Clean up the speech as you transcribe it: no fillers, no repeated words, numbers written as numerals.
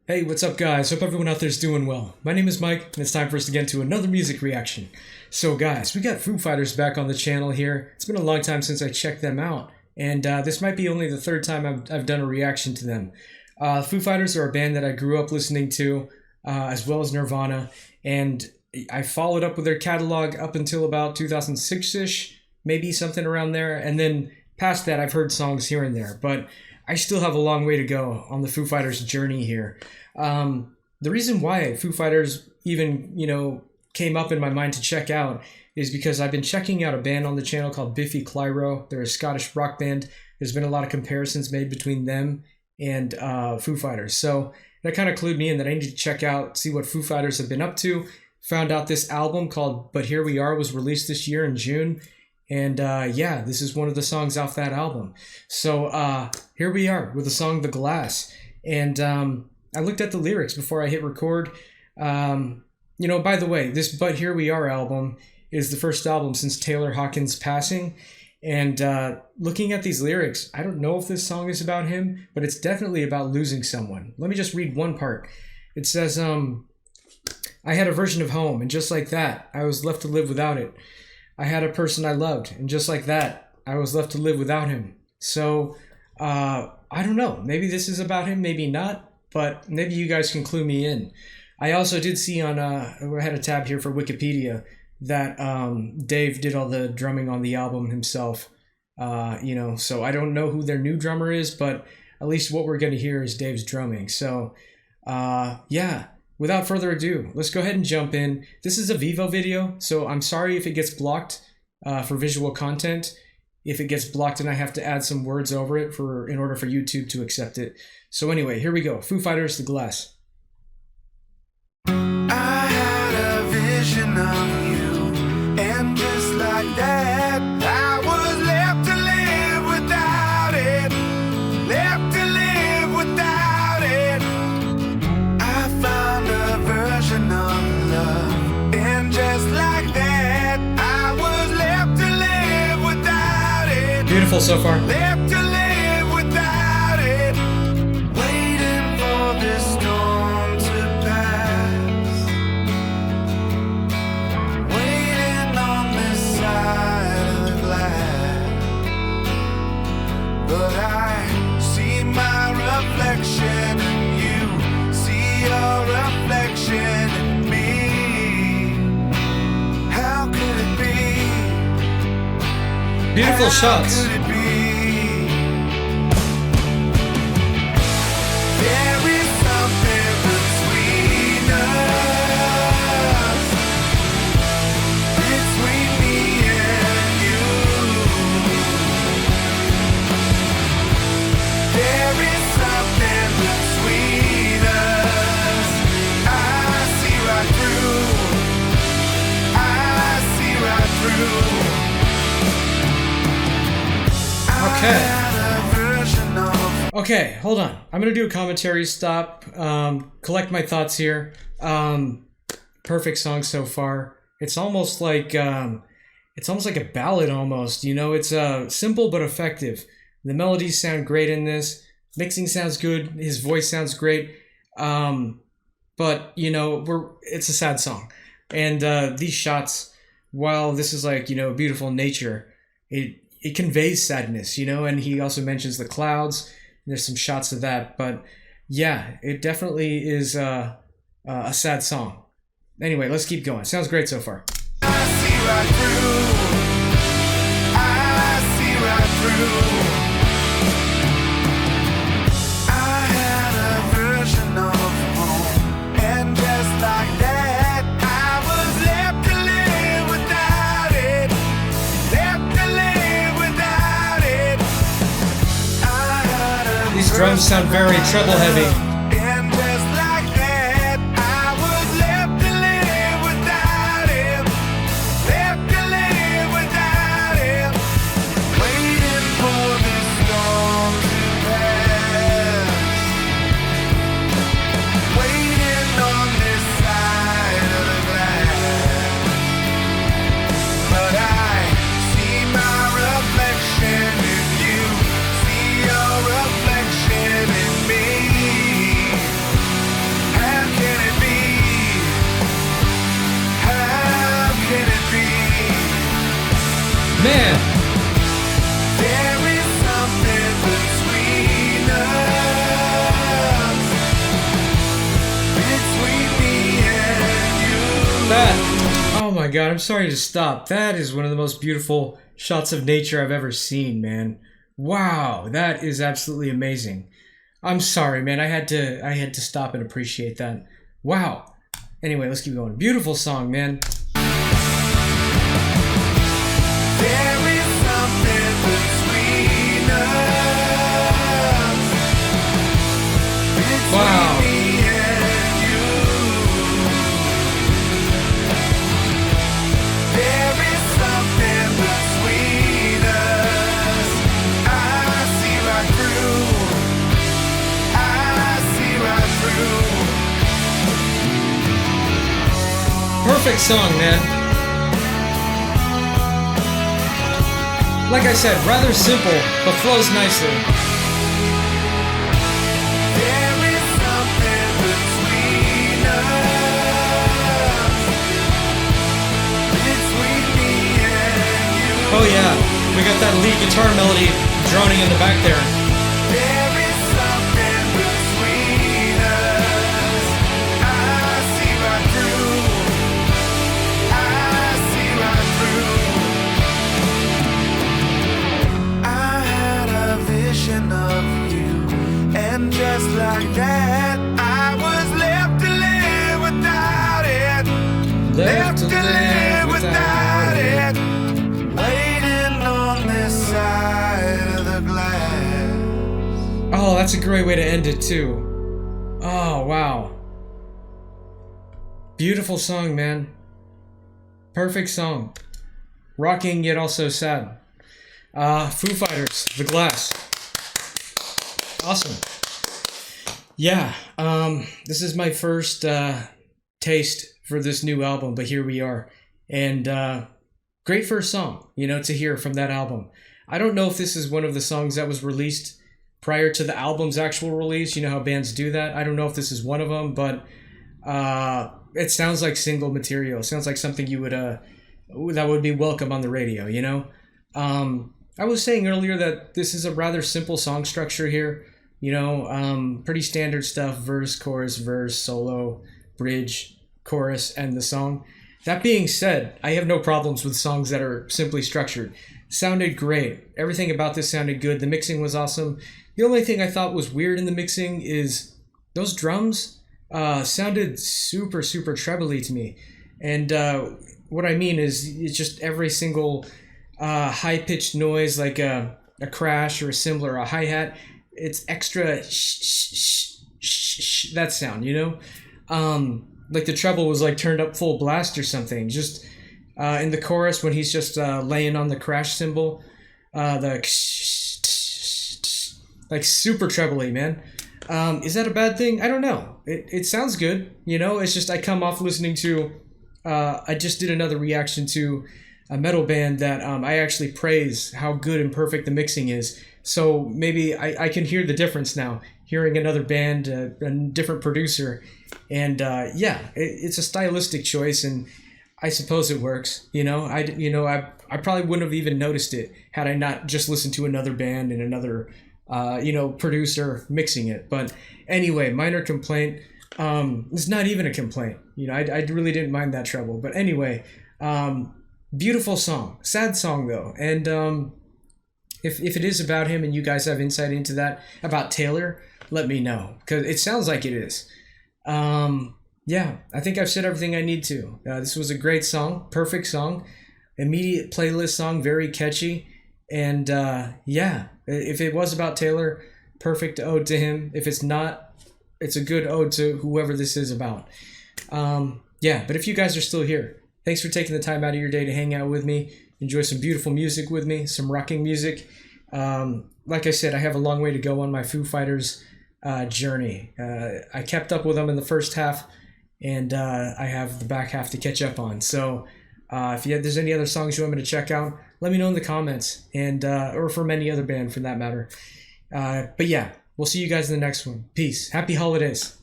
Hey, what's up guys? Hope everyone out there is doing well. My name is Mike, and it's time for us to get into another music reaction. So guys, we got Foo Fighters back on the channel here. It's been a long time since I checked them out, and this might be only the third time I've done a reaction to them. Foo Fighters are a band that I grew up listening to, as well as Nirvana, and I followed up with their catalog up until about 2006-ish, maybe something around there, and then past that I've heard songs here and there, but I still have a long way to go on the Foo Fighters journey here. The reason why Foo Fighters even, came up in my mind to check out is because I've been checking out a band on the channel called Biffy Clyro. They're a Scottish rock band. There's been a lot of comparisons made between them and Foo Fighters. So that kind of clued me in that I need to check out, see what Foo Fighters have been up to. Found out this album called But Here We Are was released this year in June. And yeah, this is one of the songs off that album. So here we are with the song The Glass. And I looked at the lyrics before I hit record. By the way, this But Here We Are album is the first album since Taylor Hawkins' passing. And looking at these lyrics, I don't know if this song is about him, but it's definitely about losing someone. Let me just read one part. It says, I had a version of home, and just like that, I was left to live without it. I had a person I loved, and just like that, I was left to live without him. So, I don't know. Maybe this is about him, maybe not, but maybe you guys can clue me in. I also did see on, I had a tab here for Wikipedia, that Dave did all the drumming on the album himself. So I don't know who their new drummer is, but at least what we're going to hear is Dave's drumming. So, yeah. Without further ado, let's go ahead and jump in. This is a Vivo video, so I'm sorry if it gets blocked for visual content. If it gets blocked and I have to add some words over it in order for YouTube to accept it. So anyway, here we go. Foo Fighters, The Glass. I had a vision of you, and just like that, I was left to live without it. Left to live without it. I found a version of love, and just like that, I was left to live without it. Beautiful so far. Left to live without it. Waiting for this storm to pass. Waiting on this side of the glass. But I see my reflection in you. See your reflection in me. How could it be? Beautiful shots. How could it be? There is something between us, between me and you. There is something between us. I see right through. I see right through. Okay, hold on. I'm gonna do a commentary stop, collect my thoughts here. Perfect song so far. It's almost like a ballad almost, it's simple but effective. The melodies sound great in this. Mixing sounds good. His voice sounds great. But it's a sad song. And these shots, while this is beautiful nature, it conveys sadness, and he also mentions the clouds. There's some shots of that, but yeah, it definitely is a sad song. Anyway, let's keep going. Sounds great so far. I see right through. I see right through. I had a version of home, and just like that, I was left to live without it. Left to live without it. I had a These drums sound very treble heavy. and just like that, I was left to live without him. Left to live without him. Waiting for this storm to pass. Waiting on this side of the glass. But I see my reflection in you. See your reflection in me. That, oh my god, I'm sorry to stop. That is one of the most beautiful shots of nature I've ever seen, man. Wow, that is absolutely amazing. I'm sorry, man. I had to stop and appreciate that. Wow. Anyway, let's keep going. Beautiful song, man. There is something between us. Between Wow. me and you. There is something between us. I see right through. I see right through. Perfect song, man. Like I said, rather simple, but flows nicely. There is something between us. Between me and you. Oh yeah, we got that lead guitar melody droning in the back there. There is something between us. I see right through. I see right through. I had a vision of you, and just like that, I was left to live without it. Left to live without it. Waiting on this side of the glass. Oh, that's a great way to end it too. Oh, wow. Beautiful song, man. Perfect song. Rocking yet also sad. Foo Fighters, The Glass. Awesome. Yeah, this is my first taste for this new album, but here we are. And great first song, to hear from that album. I don't know if this is one of the songs that was released prior to the album's actual release. You know how bands do that. I don't know if this is one of them, but it sounds like single material. It sounds like something you would that would be welcome on the radio, I was saying earlier that this is a rather simple song structure here, pretty standard stuff: verse, verse, solo, bridge, chorus, and the song. That being said, I have no problems with songs that are simply structured. Sounded great. Everything about this sounded good. The mixing was awesome. The only thing I thought was weird in the mixing is those drums sounded super, super trebly to me. And what I mean is it's just every single high-pitched noise, like a crash or a cymbal or a hi-hat, it's extra that sound, like the treble was like turned up full blast or something. Just in the chorus when he's just laying on the crash cymbal, the like super trebly, man. Is that a bad thing? I don't know. It sounds good, It's just I come off listening to. I just did another reaction to a metal band that I actually praise how good and perfect the mixing is. So maybe I can hear the difference now, hearing another band, a different producer. And it's a stylistic choice, and I suppose it works. I probably wouldn't have even noticed it had I not just listened to another band and another producer mixing it. But anyway, minor complaint. It's not even a complaint. I really didn't mind that treble. But anyway, beautiful song, sad song though. And if it is about him and you guys have insight into that about Taylor, let me know, because it sounds like it is. I think I've said everything I need to. This was a great song, perfect song, immediate playlist song, very catchy. And if it was about Taylor, perfect ode to him. If it's not, it's a good ode to whoever this is about. But if you guys are still here, thanks for taking the time out of your day to hang out with me, enjoy some beautiful music with me, some rocking music. Like I said, I have a long way to go on my Foo Fighters journey. I kept up with them in the first half, and I have the back half to catch up on. So if there's any other songs you want me to check out, let me know in the comments, and or from any other band for that matter. But yeah, we'll see you guys in the next one. Peace. Happy holidays.